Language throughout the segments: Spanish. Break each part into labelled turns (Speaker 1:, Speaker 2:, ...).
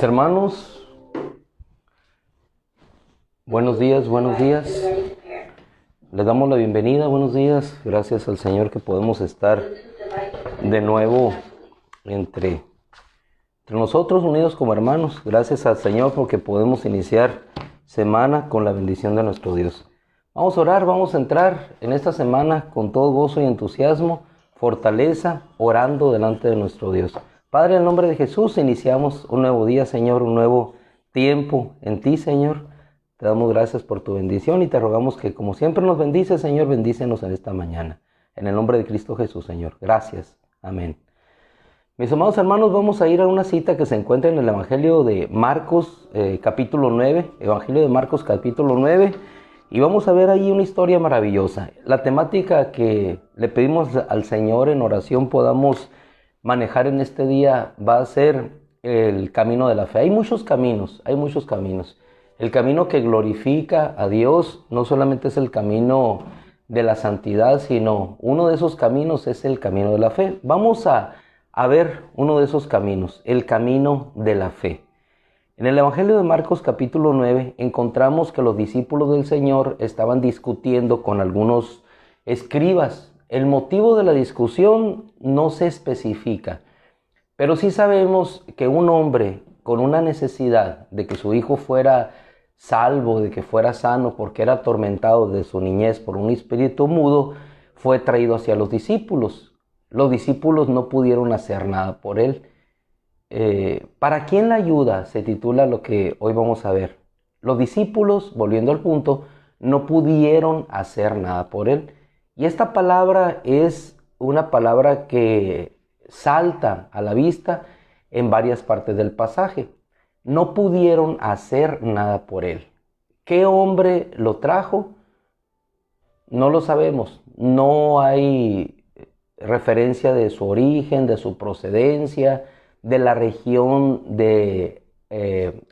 Speaker 1: Mis hermanos, buenos días. Les damos la bienvenida, buenos días. Gracias al Señor que podemos estar de nuevo entre nosotros, unidos como hermanos. Gracias al Señor porque podemos iniciar semana con la bendición de nuestro Dios. Vamos a orar, vamos a entrar en esta semana con todo gozo y entusiasmo, fortaleza, orando delante de nuestro Dios. Padre, en el nombre de Jesús, iniciamos un nuevo día, Señor, un nuevo tiempo en ti, Señor. Te damos gracias por tu bendición y te rogamos que, como siempre nos bendices, Señor, bendícenos en esta mañana. En el nombre de Cristo Jesús, Señor. Gracias. Amén. Mis amados hermanos, vamos a ir a una cita que se encuentra en el Evangelio de Marcos, capítulo 9. Evangelio de Marcos, capítulo 9. Y vamos a ver ahí una historia maravillosa. La temática que le pedimos al Señor en oración podamos manejar en este día va a ser el camino de la fe. Hay muchos caminos. El camino que glorifica a Dios no solamente es el camino de la santidad, sino uno de esos caminos es el camino de la fe. Vamos a ver uno de esos caminos, el camino de la fe. En el Evangelio de Marcos capítulo 9 encontramos que los discípulos del Señor estaban discutiendo con algunos escribas. El motivo de la discusión no se especifica, pero sí sabemos que un hombre con una necesidad de que su hijo fuera salvo, de que fuera sano, porque era atormentado de su niñez por un espíritu mudo, fue traído hacia los discípulos. Los discípulos no pudieron hacer nada por él. ¿Para quién la ayuda? Se titula lo que hoy vamos a ver. Los discípulos, volviendo al punto, no pudieron hacer nada por él. Y esta palabra es una palabra que salta a la vista en varias partes del pasaje. No pudieron hacer nada por él. ¿Qué hombre lo trajo? No lo sabemos. No hay referencia de su origen, de su procedencia, de la región de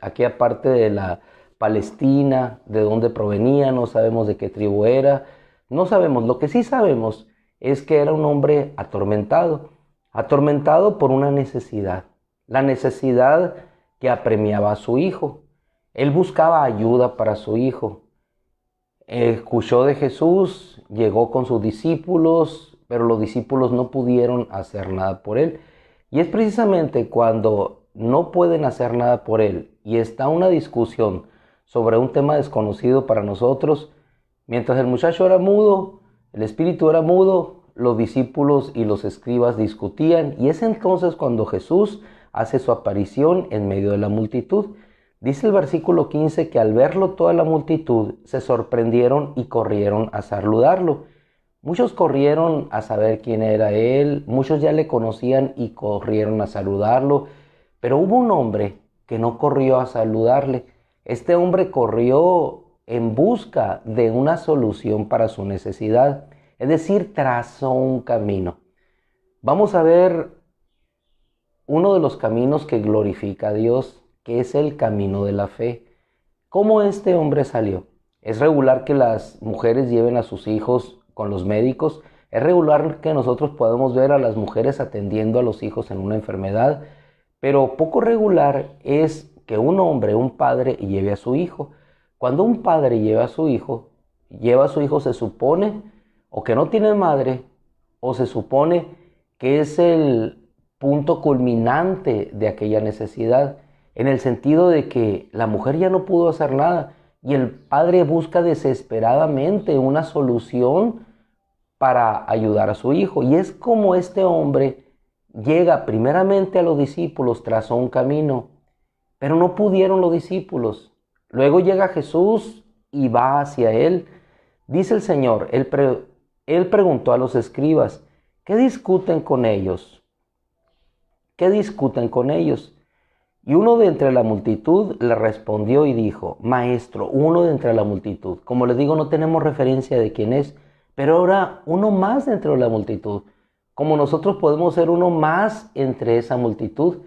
Speaker 1: aquella parte de la Palestina, de dónde provenía, no sabemos de qué tribu era, no sabemos. Lo que sí sabemos es que era un hombre atormentado por una necesidad, la necesidad que apremiaba a su hijo. Él buscaba ayuda para su hijo. Escuchó de Jesús, llegó con sus discípulos, pero los discípulos no pudieron hacer nada por él. Y es precisamente cuando no pueden hacer nada por él y está una discusión sobre un tema desconocido para nosotros. Mientras el muchacho era mudo, el espíritu era mudo, los discípulos y los escribas discutían, y es entonces cuando Jesús hace su aparición en medio de la multitud. Dice el versículo 15 que al verlo toda la multitud se sorprendieron y corrieron a saludarlo. Muchos corrieron a saber quién era él, muchos ya le conocían y corrieron a saludarlo, pero hubo un hombre que no corrió a saludarle. Este hombre corrió en busca de una solución para su necesidad, es decir, trazó un camino. Vamos a ver uno de los caminos que glorifica a Dios, que es el camino de la fe. ¿Cómo este hombre salió? Es regular que las mujeres lleven a sus hijos con los médicos. Es regular que nosotros podamos ver a las mujeres atendiendo a los hijos en una enfermedad, pero poco regular es que un hombre, un padre, lleve a su hijo. Cuando un padre lleva a su hijo se supone o que no tiene madre, o se supone que es el punto culminante de aquella necesidad, en el sentido de que la mujer ya no pudo hacer nada y el padre busca desesperadamente una solución para ayudar a su hijo. Y es como este hombre llega primeramente a los discípulos, trazó un camino, pero no pudieron los discípulos. Luego llega Jesús y va hacia él. Dice el Señor, él preguntó a los escribas, ¿qué discuten con ellos? ¿Qué discuten con ellos? Y uno de entre la multitud le respondió y dijo, Maestro, uno de entre la multitud. Como les digo, no tenemos referencia de quién es, pero ahora uno más dentro de la multitud. Como nosotros podemos ser uno más entre esa multitud.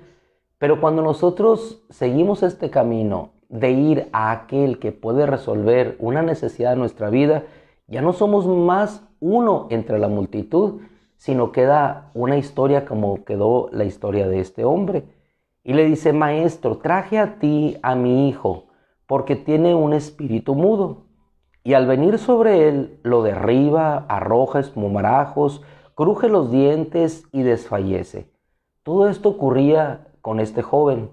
Speaker 1: Pero cuando nosotros seguimos este camino de ir a aquel que puede resolver una necesidad de nuestra vida, ya no somos más uno entre la multitud, sino queda una historia como quedó la historia de este hombre. y le dice: Maestro, traje a ti a mi hijo, porque tiene un espíritu mudo. Y al venir sobre él, lo derriba, arroja espumarajos, cruje los dientes y desfallece. Todo esto ocurría con este joven.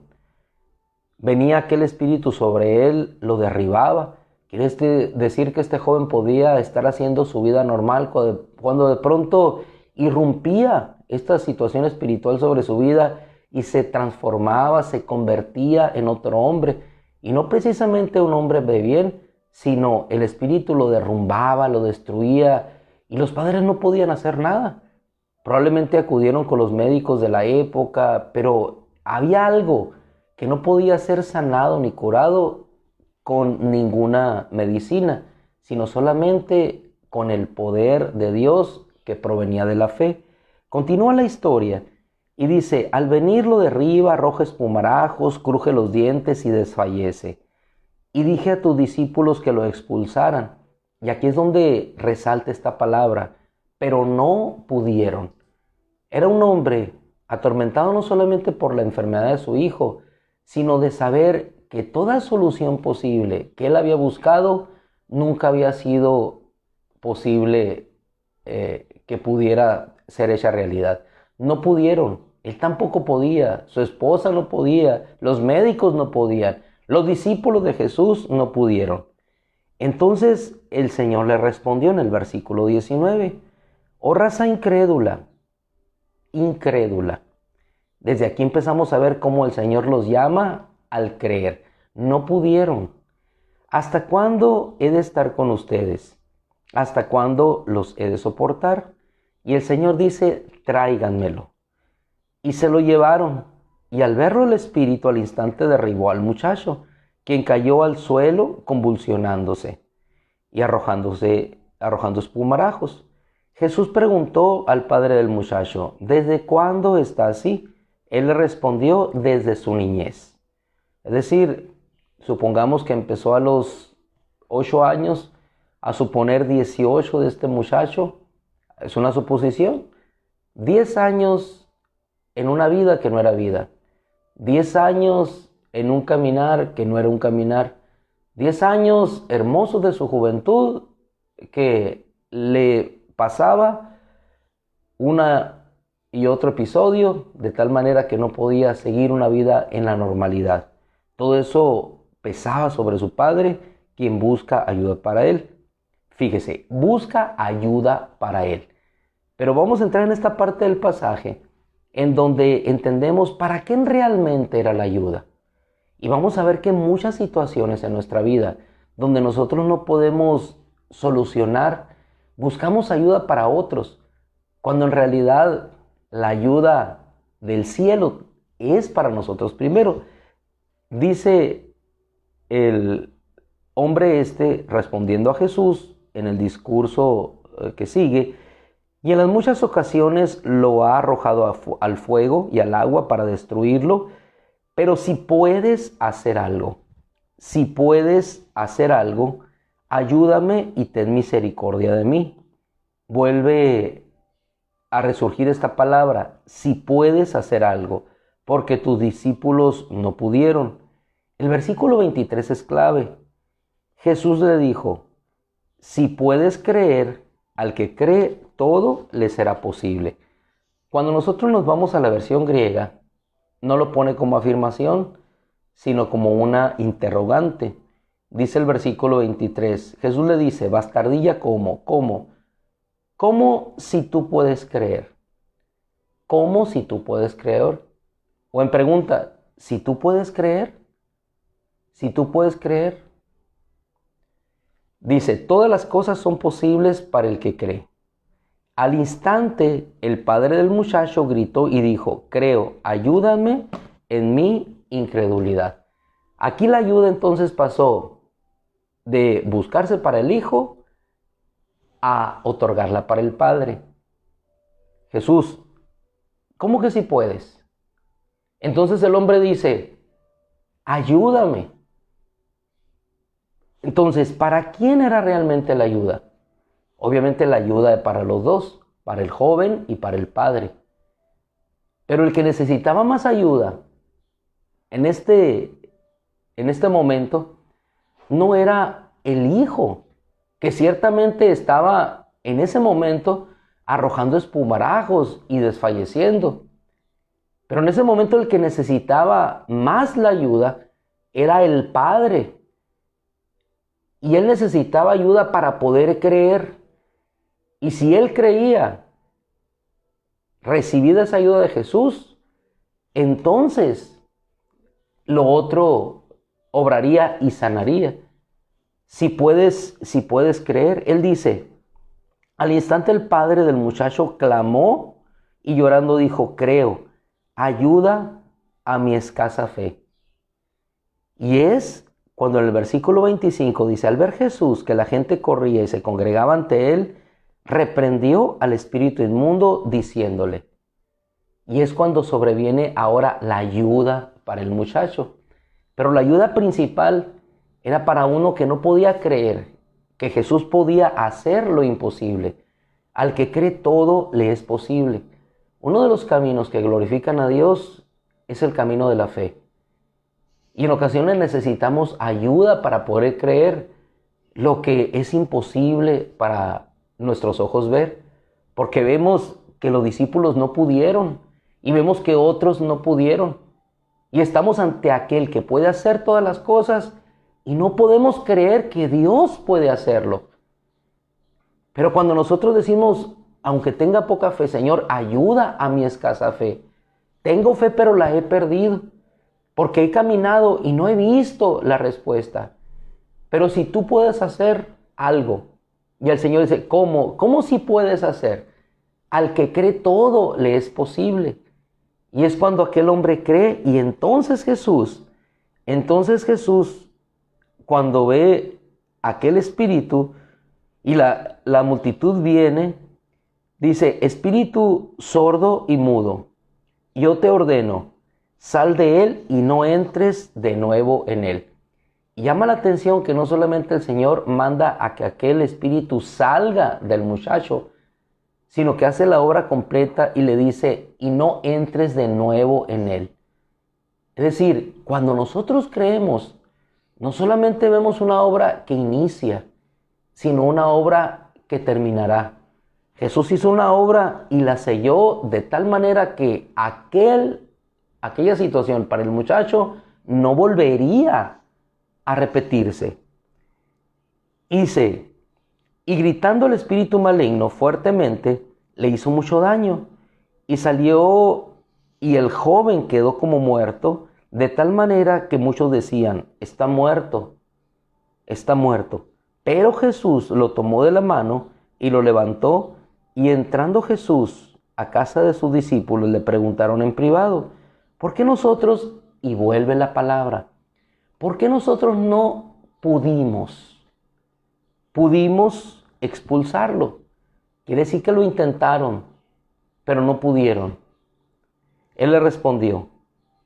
Speaker 1: Venía aquel espíritu sobre él, lo derribaba. Quiere decir que este joven podía estar haciendo su vida normal cuando de pronto irrumpía esta situación espiritual sobre su vida y se transformaba, se convertía en otro hombre. Y no precisamente un hombre de bien, sino el espíritu lo derrumbaba, lo destruía y los padres no podían hacer nada. Probablemente acudieron con los médicos de la época, pero había algo que no podía ser sanado ni curado con ninguna medicina, sino solamente con el poder de Dios que provenía de la fe. Continúa la historia y dice: al venir lo derriba, arroja espumarajos, cruje los dientes y desfallece. Y dije a tus discípulos que lo expulsaran. Y aquí es donde resalta esta palabra: pero no pudieron. Era un hombre atormentado no solamente por la enfermedad de su hijo, sino de saber que toda solución posible que él había buscado nunca había sido posible que pudiera ser hecha realidad. No pudieron, él tampoco podía, su esposa no podía, los médicos no podían, los discípulos de Jesús no pudieron. Entonces el Señor le respondió en el versículo 19: oh raza incrédula, incrédula. Desde aquí empezamos a ver cómo el Señor los llama al creer. No pudieron. ¿Hasta cuándo he de estar con ustedes? ¿Hasta cuándo los he de soportar? Y el Señor dice: tráiganmelo. Y se lo llevaron. Y al verlo el espíritu al instante derribó al muchacho, quien cayó al suelo convulsionándose y arrojando espumarajos. Jesús preguntó al padre del muchacho: ¿desde cuándo está así? Él le respondió: desde su niñez. Es decir, supongamos que empezó a los 8 años, a suponer 18 de este muchacho, es una suposición. 10 años en una vida que no era vida. 10 años en un caminar que no era un caminar. 10 años hermosos de su juventud que le pasaba una y otro episodio de tal manera que no podía seguir una vida en la normalidad. Todo eso pesaba sobre su padre, quien busca ayuda para él. Fíjese, busca ayuda para él. Pero vamos a entrar en esta parte del pasaje en donde entendemos para qué realmente era la ayuda. Y vamos a ver que en muchas situaciones en nuestra vida donde nosotros no podemos solucionar, buscamos ayuda para otros, cuando en realidad la ayuda del cielo es para nosotros primero. Dice el hombre respondiendo a Jesús en el discurso que sigue: y en las muchas ocasiones lo ha arrojado al fuego y al agua para destruirlo, pero si puedes hacer algo, ayúdame y ten misericordia de mí. Vuelve a resurgir esta palabra: si puedes hacer algo, porque tus discípulos no pudieron. El versículo 23 es clave. Jesús le dijo: si puedes creer, al que cree, todo le será posible. Cuando nosotros nos vamos a la versión griega, no lo pone como afirmación, sino como una interrogante. Dice el versículo 23, Jesús le dice: bastardilla, ¿cómo? ¿Cómo si tú puedes creer? ¿Cómo si tú puedes creer? O en pregunta, ¿si tú puedes creer? ¿Si tú puedes creer? Dice: todas las cosas son posibles para el que cree. Al instante, el padre del muchacho gritó y dijo: creo, ayúdame en mi incredulidad. Aquí la ayuda entonces pasó de buscarse para el hijo a otorgarla para el padre. Jesús, ¿cómo que sí puedes? Entonces el hombre dice: ayúdame. Entonces, ¿para quién era realmente la ayuda? Obviamente la ayuda para los dos, para el joven y para el padre. Pero el que necesitaba más ayuda en este momento no era el hijo, que ciertamente estaba en ese momento arrojando espumarajos y desfalleciendo. Pero en ese momento el que necesitaba más la ayuda era el padre. Y él necesitaba ayuda para poder creer. Y si él creía, recibida esa ayuda de Jesús, entonces lo otro obraría y sanaría. Si puedes creer, él dice, al instante el padre del muchacho clamó y llorando dijo, creo, ayuda a mi escasa fe. Y es cuando en el versículo 25 dice, al ver Jesús que la gente corría y se congregaba ante él, reprendió al espíritu inmundo diciéndole. Y es cuando sobreviene ahora la ayuda para el muchacho. Pero la ayuda principal era para uno que no podía creer que Jesús podía hacer lo imposible. Al que cree todo le es posible. Uno de los caminos que glorifican a Dios es el camino de la fe. Y en ocasiones necesitamos ayuda para poder creer lo que es imposible para nuestros ojos ver. Porque vemos que los discípulos no pudieron y vemos que otros no pudieron. Y estamos ante aquel que puede hacer todas las cosas y no podemos creer que Dios puede hacerlo. Pero cuando nosotros decimos, aunque tenga poca fe, Señor, ayuda a mi escasa fe. Tengo fe, pero la he perdido, porque he caminado y no he visto la respuesta. Pero si tú puedes hacer algo, y el Señor dice, ¿cómo? ¿Cómo si puedes hacer? Al que cree todo le es posible. Y es cuando aquel hombre cree, y entonces Jesús, cuando ve aquel espíritu y la multitud viene, dice, espíritu sordo y mudo, yo te ordeno, sal de él y no entres de nuevo en él. Y llama la atención que no solamente el Señor manda a que aquel espíritu salga del muchacho, sino que hace la obra completa y le dice, y no entres de nuevo en él. Es decir, cuando nosotros creemos, no solamente vemos una obra que inicia, sino una obra que terminará. Jesús hizo una obra y la selló de tal manera que aquella situación para el muchacho no volvería a repetirse. Dice, y gritando el espíritu maligno fuertemente, le hizo mucho daño. Y salió, y el joven quedó como muerto, de tal manera que muchos decían, está muerto, está muerto. Pero Jesús lo tomó de la mano y lo levantó, y entrando Jesús a casa de sus discípulos, le preguntaron en privado, ¿por qué nosotros, y vuelve la palabra, por qué nosotros no pudimos expulsarlo? Quiere decir que lo intentaron, pero no pudieron. Él le respondió,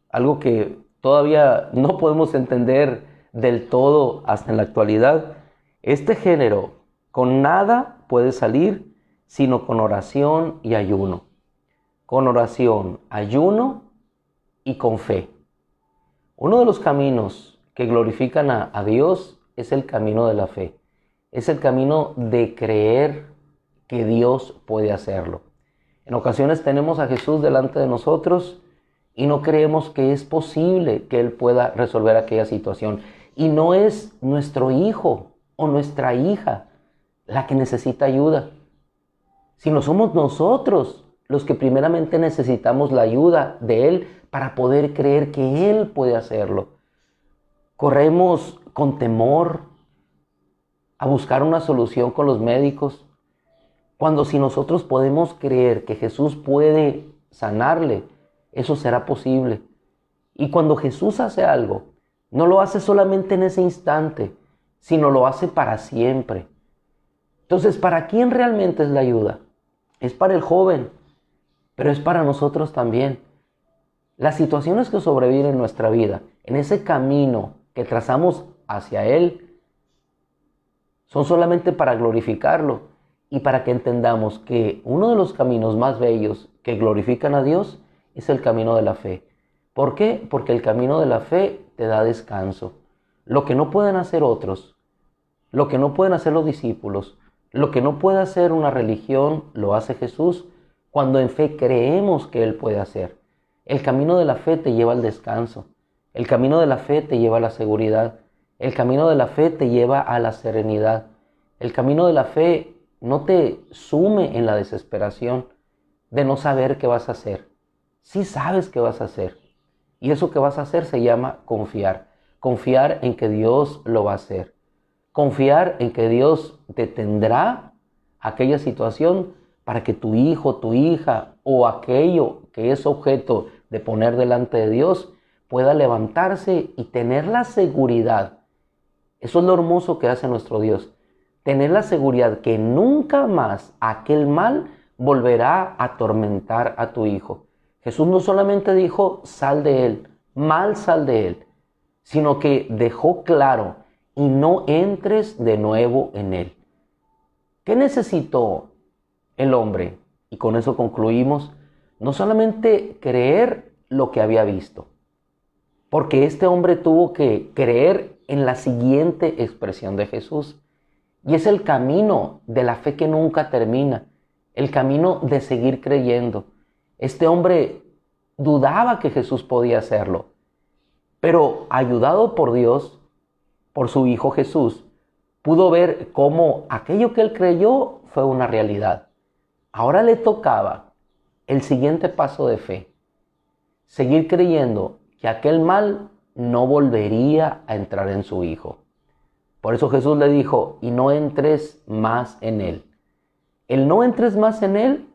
Speaker 1: algo que todavía no podemos entender del todo hasta en la actualidad. Este género con nada puede salir, sino con oración y ayuno. Con oración, ayuno y con fe. Uno de los caminos que glorifican a Dios es el camino de la fe. Es el camino de creer que Dios puede hacerlo. En ocasiones tenemos a Jesús delante de nosotros y no creemos que es posible que Él pueda resolver aquella situación. Y no es nuestro hijo o nuestra hija la que necesita ayuda, sino somos nosotros los que primeramente necesitamos la ayuda de Él para poder creer que Él puede hacerlo. Corremos con temor a buscar una solución con los médicos, cuando si nosotros podemos creer que Jesús puede sanarle, eso será posible. Y cuando Jesús hace algo, no lo hace solamente en ese instante, sino lo hace para siempre. Entonces, ¿para quién realmente es la ayuda? Es para el joven, pero es para nosotros también. Las situaciones que sobreviven en nuestra vida, en ese camino que trazamos hacia Él, son solamente para glorificarlo y para que entendamos que uno de los caminos más bellos que glorifican a Dios es el camino de la fe. ¿Por qué? Porque el camino de la fe te da descanso. Lo que no pueden hacer otros, lo que no pueden hacer los discípulos, lo que no puede hacer una religión, lo hace Jesús cuando en fe creemos que Él puede hacer. El camino de la fe te lleva al descanso. El camino de la fe te lleva a la seguridad. El camino de la fe te lleva a la serenidad. El camino de la fe no te sume en la desesperación de no saber qué vas a hacer. Sí sabes qué vas a hacer. Y eso que vas a hacer se llama confiar. Confiar en que Dios lo va a hacer. Confiar en que Dios detendrá aquella situación para que tu hijo, tu hija o aquello que es objeto de poner delante de Dios pueda levantarse y tener la seguridad. Eso es lo hermoso que hace nuestro Dios. Tener la seguridad que nunca más aquel mal volverá a atormentar a tu hijo. Jesús no solamente dijo, sal de él, mal sal de él, sino que dejó claro, y no entres de nuevo en él. ¿Qué necesitó el hombre? Y con eso concluimos. No solamente creer lo que había visto, porque este hombre tuvo que creer en la siguiente expresión de Jesús. Y es el camino de la fe que nunca termina, el camino de seguir creyendo. Este hombre dudaba que Jesús podía hacerlo, pero ayudado por Dios, por su Hijo Jesús, pudo ver cómo aquello que él creyó fue una realidad. Ahora le tocaba el siguiente paso de fe, seguir creyendo que aquel mal no volvería a entrar en su Hijo. Por eso Jesús le dijo, y no entres más en él. El no entres más en él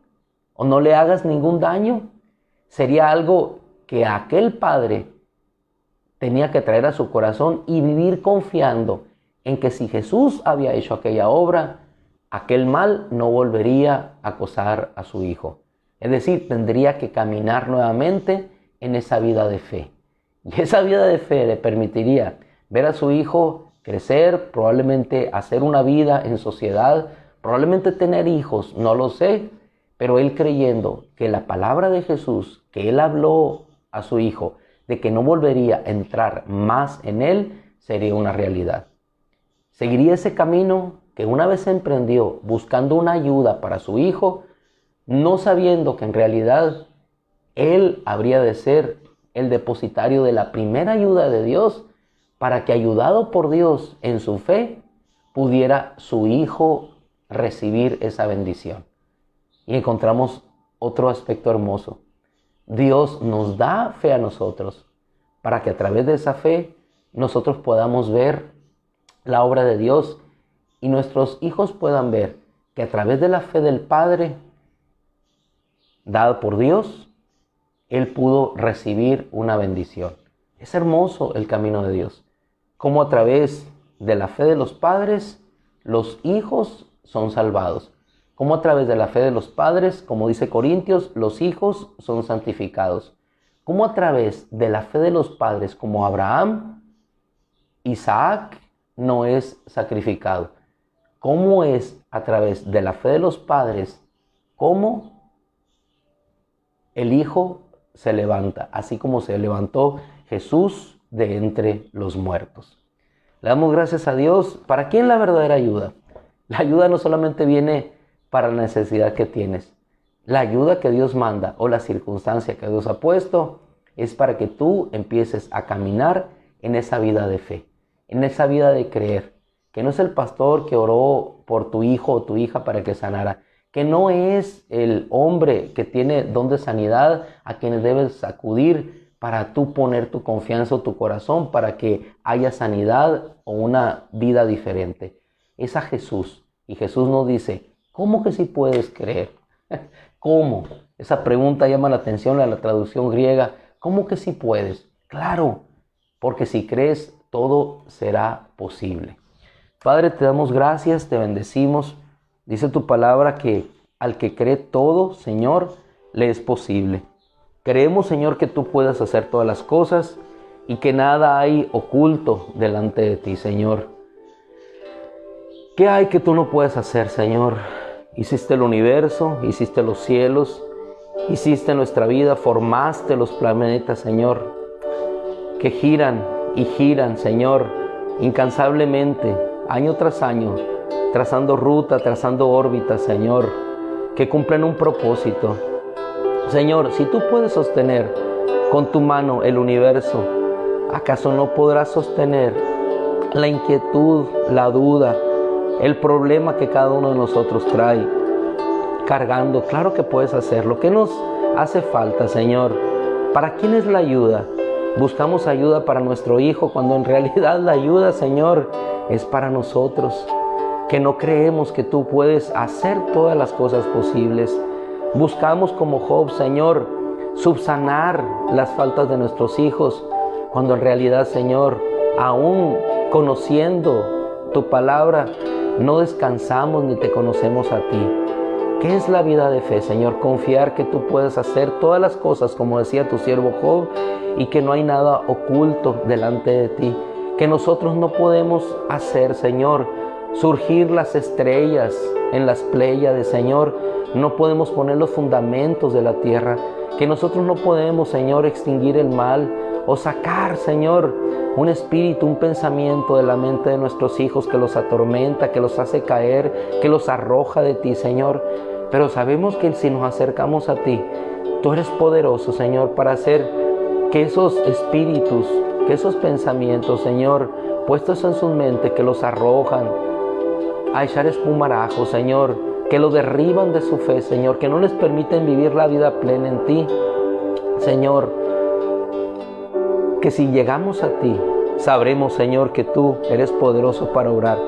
Speaker 1: o no le hagas ningún daño sería algo que aquel padre tenía que traer a su corazón y vivir confiando en que si Jesús había hecho aquella obra, aquel mal no volvería a acosar a su hijo. Es decir, tendría que caminar nuevamente en esa vida de fe. Y esa vida de fe le permitiría ver a su hijo crecer, probablemente hacer una vida en sociedad, probablemente tener hijos, no lo sé, pero él creyendo que la palabra de Jesús, que él habló a su hijo, de que no volvería a entrar más en él, sería una realidad. Seguiría ese camino que una vez emprendió buscando una ayuda para su hijo, no sabiendo que en realidad él habría de ser el depositario de la primera ayuda de Dios para que, ayudado por Dios en su fe, pudiera su hijo recibir esa bendición. Y encontramos otro aspecto hermoso. Dios nos da fe a nosotros para que a través de esa fe nosotros podamos ver la obra de Dios y nuestros hijos puedan ver que a través de la fe del Padre dada por Dios, Él pudo recibir una bendición. Es hermoso el camino de Dios. Cómo a través de la fe de los padres, los hijos son salvados. Cómo a través de la fe de los padres, como dice Corintios, los hijos son santificados. Cómo a través de la fe de los padres, como Abraham, Isaac no es sacrificado. Cómo es a través de la fe de los padres, cómo el hijo se levanta, así como se levantó Jesús de entre los muertos. Le damos gracias a Dios. ¿Para quién la verdadera ayuda? La ayuda no solamente viene para la necesidad que tienes. La ayuda que Dios manda o la circunstancia que Dios ha puesto es para que tú empieces a caminar en esa vida de fe, en esa vida de creer. Que no es el pastor que oró por tu hijo o tu hija para que sanara. Que no es el hombre que tiene don de sanidad a quien debes acudir para tú poner tu confianza o tu corazón para que haya sanidad o una vida diferente. Es a Jesús. Y Jesús nos dice, ¿cómo que sí puedes creer? ¿Cómo? Esa pregunta llama la atención en la traducción griega. ¿Cómo que sí puedes? Claro, porque si crees, todo será posible. Padre, te damos gracias, te bendecimos. Dice tu palabra que al que cree todo, Señor, le es posible. Creemos, Señor, que tú puedes hacer todas las cosas y que nada hay oculto delante de ti, Señor. ¿Qué hay que tú no puedes hacer, Señor? Hiciste el universo, hiciste los cielos, hiciste nuestra vida, formaste los planetas, Señor, que giran y giran, Señor, incansablemente, año tras año, trazando ruta, trazando órbita, Señor, que cumplen un propósito. Señor, si tú puedes sostener con tu mano el universo, ¿acaso no podrás sostener la inquietud, la duda, el problema que cada uno de nosotros trae cargando? Claro que puedes hacerlo. ¿Qué nos hace falta, Señor? ¿Para quién es la ayuda? Buscamos ayuda para nuestro hijo, cuando en realidad la ayuda, Señor, es para nosotros, que no creemos que tú puedes hacer todas las cosas posibles. Buscamos como Job, Señor, subsanar las faltas de nuestros hijos, cuando en realidad, Señor, aún conociendo tu palabra, no descansamos ni te conocemos a ti. ¿Qué es la vida de fe, Señor? Confiar que tú puedes hacer todas las cosas, como decía tu siervo Job, y que no hay nada oculto delante de ti, que nosotros no podemos hacer, Señor, surgir las estrellas en las Pléyades, Señor, no podemos poner los fundamentos de la tierra, que nosotros no podemos, Señor, extinguir el mal o sacar, Señor, un espíritu, un pensamiento de la mente de nuestros hijos que los atormenta, que los hace caer, que los arroja de ti, Señor. Pero sabemos que si nos acercamos a ti, tú eres poderoso, Señor, para hacer que esos espíritus, que esos pensamientos, Señor, puestos en su mente, que los arrojan a echar espumarajo, Señor, que lo derriban de su fe, Señor, que no les permiten vivir la vida plena en ti, Señor, que si llegamos a ti, sabremos, Señor, que tú eres poderoso para obrar.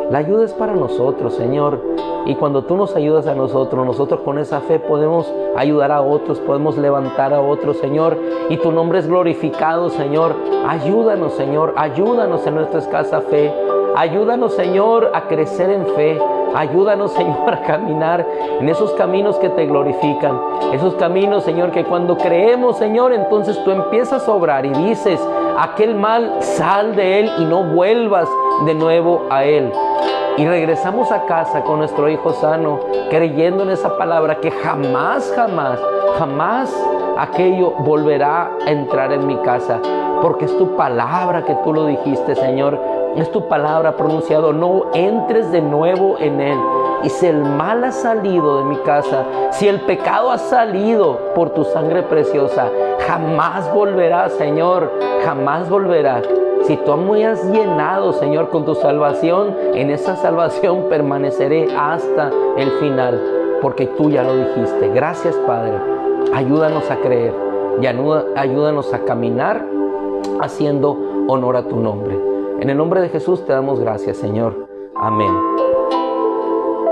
Speaker 1: La ayuda es para nosotros, Señor, y cuando tú nos ayudas a nosotros con esa fe podemos ayudar a otros, podemos levantar a otros, Señor, y tu nombre es glorificado, Señor. Ayúdanos, Señor, ayúdanos en nuestra escasa fe. Ayúdanos, Señor, a crecer en fe. Ayúdanos, Señor, a caminar en esos caminos que te glorifican. Esos caminos, Señor, que cuando creemos, Señor, entonces tú empiezas a obrar y dices, aquel mal, sal de él y no vuelvas de nuevo a él. Y regresamos a casa con nuestro hijo sano, creyendo en esa palabra que jamás, jamás, jamás aquello volverá a entrar en mi casa. Porque es tu palabra que tú lo dijiste, Señor. Es tu palabra pronunciado, no entres de nuevo en él. Y si el mal ha salido de mi casa, si el pecado ha salido por tu sangre preciosa, jamás volverá, Señor, jamás volverá. Si tú me has llenado, Señor, con tu salvación, en esa salvación permaneceré hasta el final, porque tú ya lo dijiste. Gracias, Padre. Ayúdanos a creer y ayúdanos a caminar haciendo honor a tu nombre. En el nombre de Jesús te damos gracias, Señor. Amén.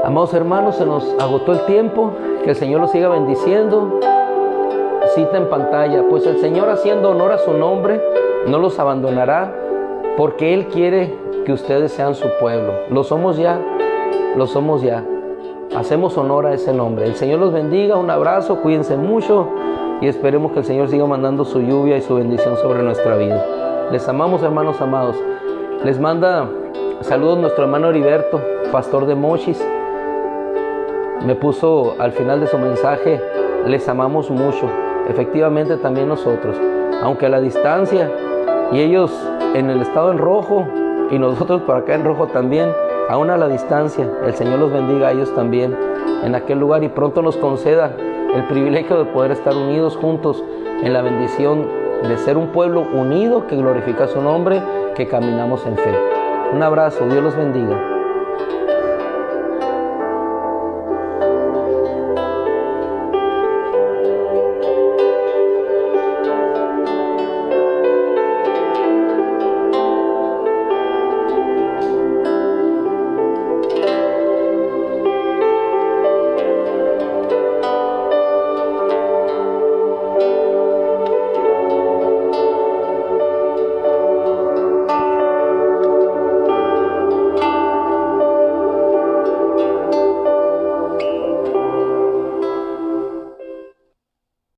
Speaker 1: Amados hermanos, se nos agotó el tiempo. Que el Señor los siga bendiciendo. Cita en pantalla. Pues el Señor, haciendo honor a su nombre, no los abandonará, porque Él quiere que ustedes sean su pueblo. Lo somos ya. Lo somos ya. Hacemos honor a ese nombre. El Señor los bendiga. Un abrazo. Cuídense mucho. Y esperemos que el Señor siga mandando su lluvia y su bendición sobre nuestra vida. Les amamos, hermanos amados. Les manda saludos nuestro hermano Heriberto, pastor de Mochis. Me puso al final de su mensaje, les amamos mucho. Efectivamente también nosotros, aunque a la distancia, y ellos en el estado en rojo y nosotros por acá en rojo también, aún a la distancia. El Señor los bendiga a ellos también en aquel lugar y pronto nos conceda el privilegio de poder estar unidos juntos en la bendición de ser un pueblo unido que glorifica su nombre, que caminamos en fe. Un abrazo, Dios los bendiga.